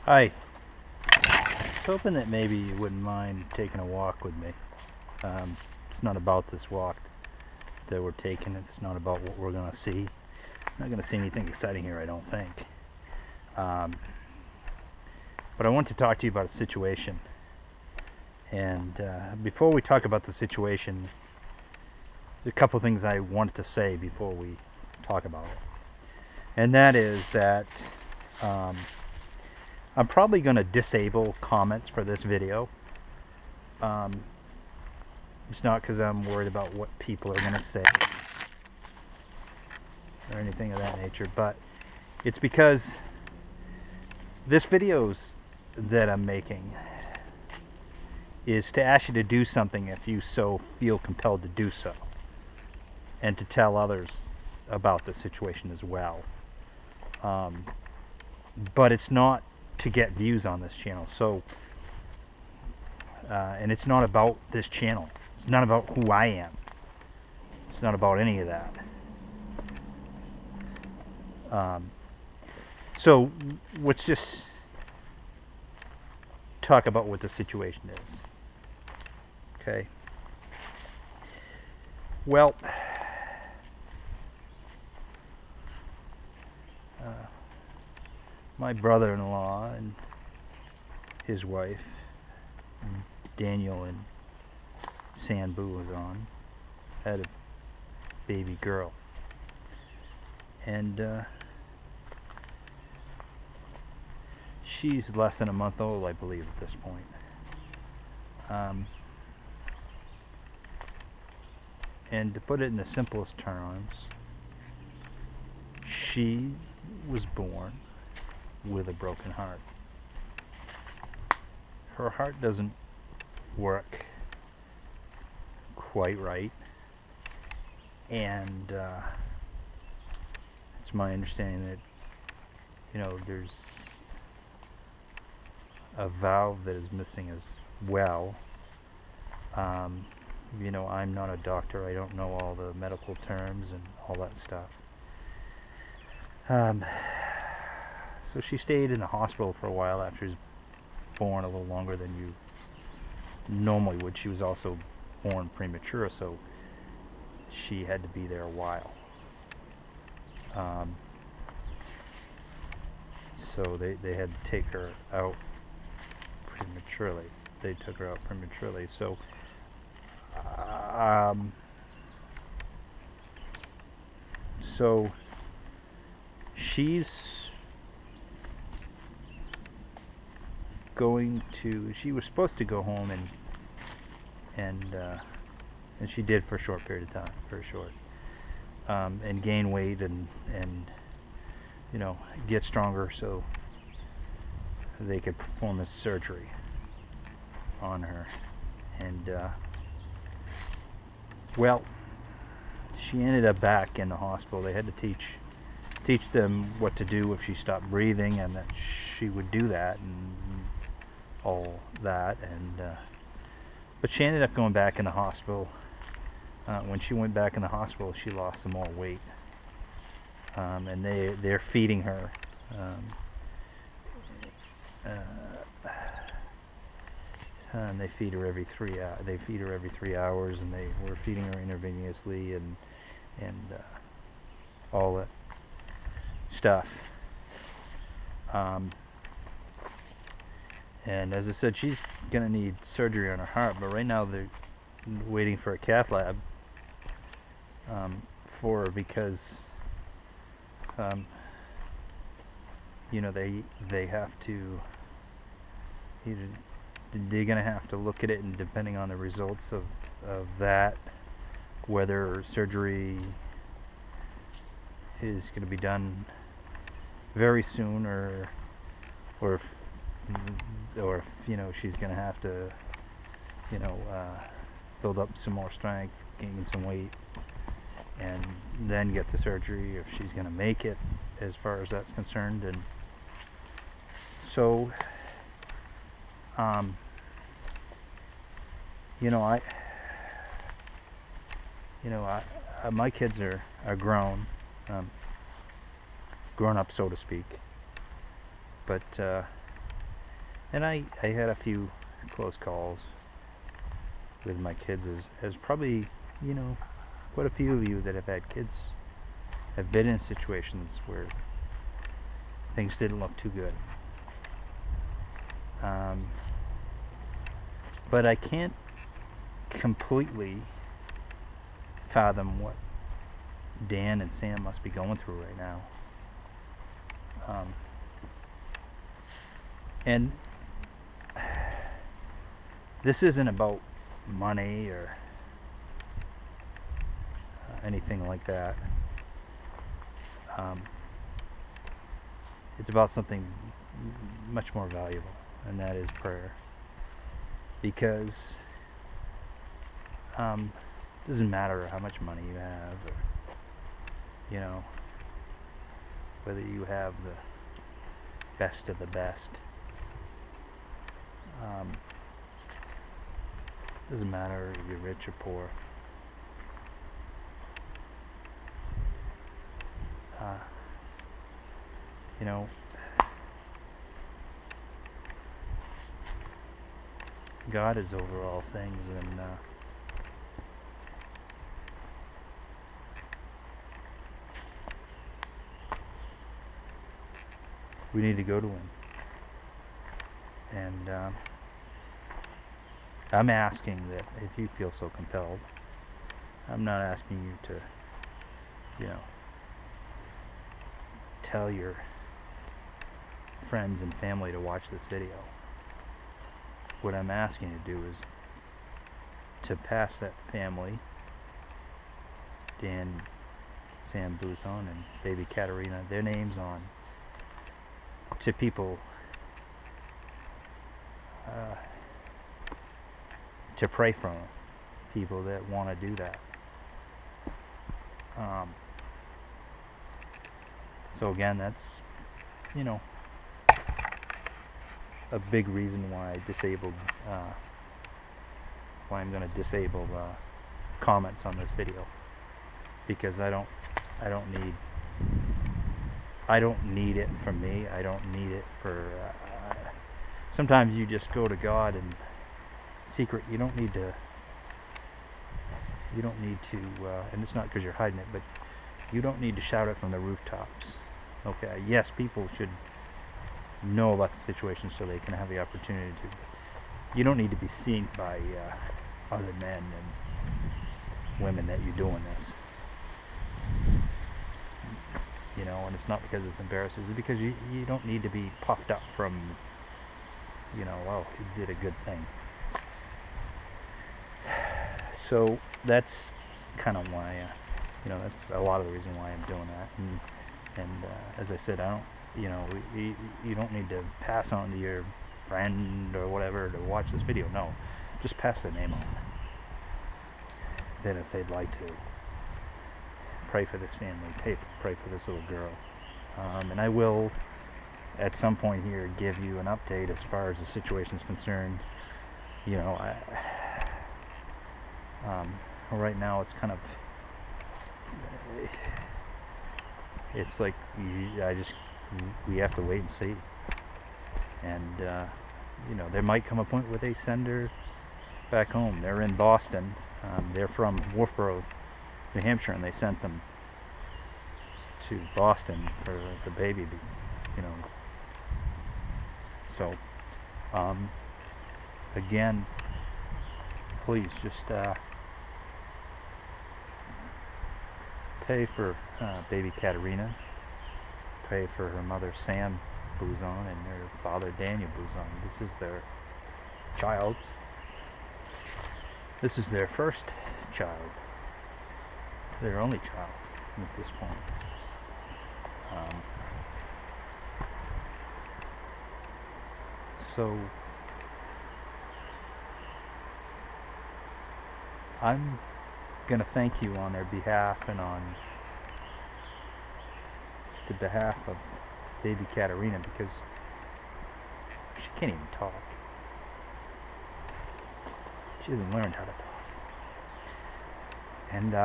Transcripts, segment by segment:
Hi. I was hoping that maybe you wouldn't mind taking a walk with me. It's not about this walk that we're taking. It's not about what we're going to see. I'm not going to see anything exciting here, I don't think. Um, but I want to talk to you about a situation. And before we talk about the situation, there's a couple things I wanted to say before we talk about it. And that is that I'm probably going to disable comments for this video. It's not because I'm worried about what people are going to say or anything of that nature, but it's because this videos that I'm making is to ask you to do something if you so feel compelled to do so, and to tell others about the situation as well. But it's not to get views on this channel, so and it's not about this channel. It's not about who I am. It's not about any of that. So let's just talk about what the situation is. Okay. Well, my brother-in-law and his wife, Daniel and Sanbu was on, had a baby girl. And she's less than a month old, I believe, at this point. And to put it in the simplest terms, she was born with a broken heart. Her heart doesn't work quite right, and it's my understanding that, you know, there's a valve that is missing as well. You know, I'm not a doctor. I don't know all the medical terms and all that stuff. So she stayed in the hospital for a while after she was born, a little longer than you normally would. She was also born premature, so she had to be there a while. So they had to take her out prematurely. They took her out prematurely. So so she's she was supposed to go home and she did for a short period of time, very short, and gain weight and you know, get stronger so they could perform a surgery on her. And well, she ended up back in the hospital. They had to teach them what to do if she stopped breathing, and that she would do that and all that. And but she ended up going back in the hospital. When she went back in the hospital, she lost some more weight, and they're feeding her. And they feed her every 3 hours, and they were feeding her intravenously and all that stuff. And as I said, she's gonna need surgery on her heart, but right now they're waiting for a cath lab for her, because you know, they have to either, they're gonna have to look at it, and depending on the results of that, whether surgery is going to be done very soon, or if you know, she's going to have to, you know, build up some more strength, gain some weight, and then get the surgery if she's going to make it, as far as that's concerned. And so you know, my kids are grown, grown up, so to speak. But And I had a few close calls with my kids, as probably, you know, quite a few of you that have had kids have been in situations where things didn't look too good. But I can't completely fathom what Dan and Sam must be going through right now. And this isn't about money or anything like that. It's about something much more valuable, and that is prayer. Because it doesn't matter how much money you have, or, you know, whether you have the best of the best. Doesn't matter if you're rich or poor. You know, God is over all things, and we need to go to Him. And I'm asking that if you feel so compelled, I'm not asking you to, you know, tell your friends and family to watch this video. What I'm asking you to do is to pass that family, Dan, Sam Buzon, and baby Katerina, their names on to people to pray for them, people that want to do that. So again, that's, you know, a big reason why I disabled, why I'm going to disable comments on this video, because I don't need it from me. I don't need it for. Sometimes you just go to God in secret. You don't need to. And it's not because you're hiding it, but you don't need to shout it from the rooftops. Okay. Yes, people should know about the situation so they can have the opportunity to. You don't need to be seen by other men and women that you're doing this. You know, and it's not because it's embarrassing. It's because you don't need to be puffed up from, you know, oh, he did a good thing. So that's kind of why, you know, that's a lot of the reason why I'm doing that. And as I said, I don't, you know, you don't need to pass on to your friend or whatever to watch this video. No, just pass the name on. Then if they'd like to, pray for this family, pray for this little girl. And I will, at some point here, give you an update as far as the situation is concerned. You know, right now it's kind of, it's like we have to wait and see. And you know, there might come a point where they send her back home. They're in Boston. They're from Wolfboro, New Hampshire, and they sent them to Boston for the baby, you know. So again, please just pray for baby Katerina, pray for her mother Sam Buzon and her father Daniel Buzon. This is their child. This is their first child, their only child at this point. So I'm going to thank you on their behalf and on the behalf of baby Katerina, because she can't even talk. She hasn't learned how to talk. And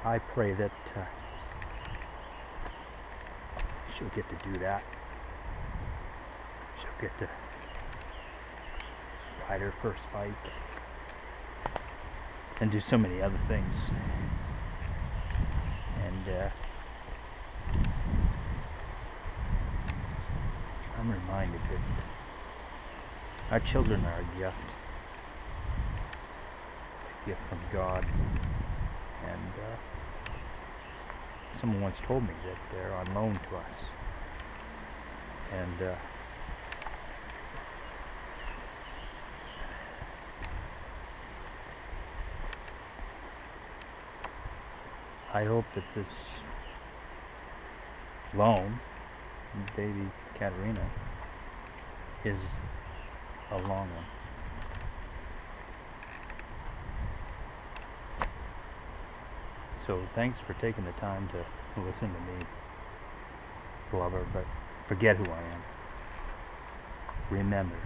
I pray that she'll get to do that get to ride her first bike and do so many other things. And I'm reminded that our children are a gift from God. And someone once told me that they're on loan to us. And I hope that this loan, baby Katerina, is a long one. So thanks for taking the time to listen to me blubber, but forget who I am. Remember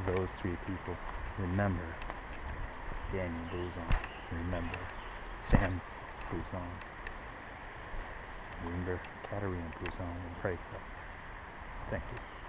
those three people. Remember Daniel Bouzon. Remember Sam Bouzon. Remember Katerina Bouzon, and pray for them. Thank you.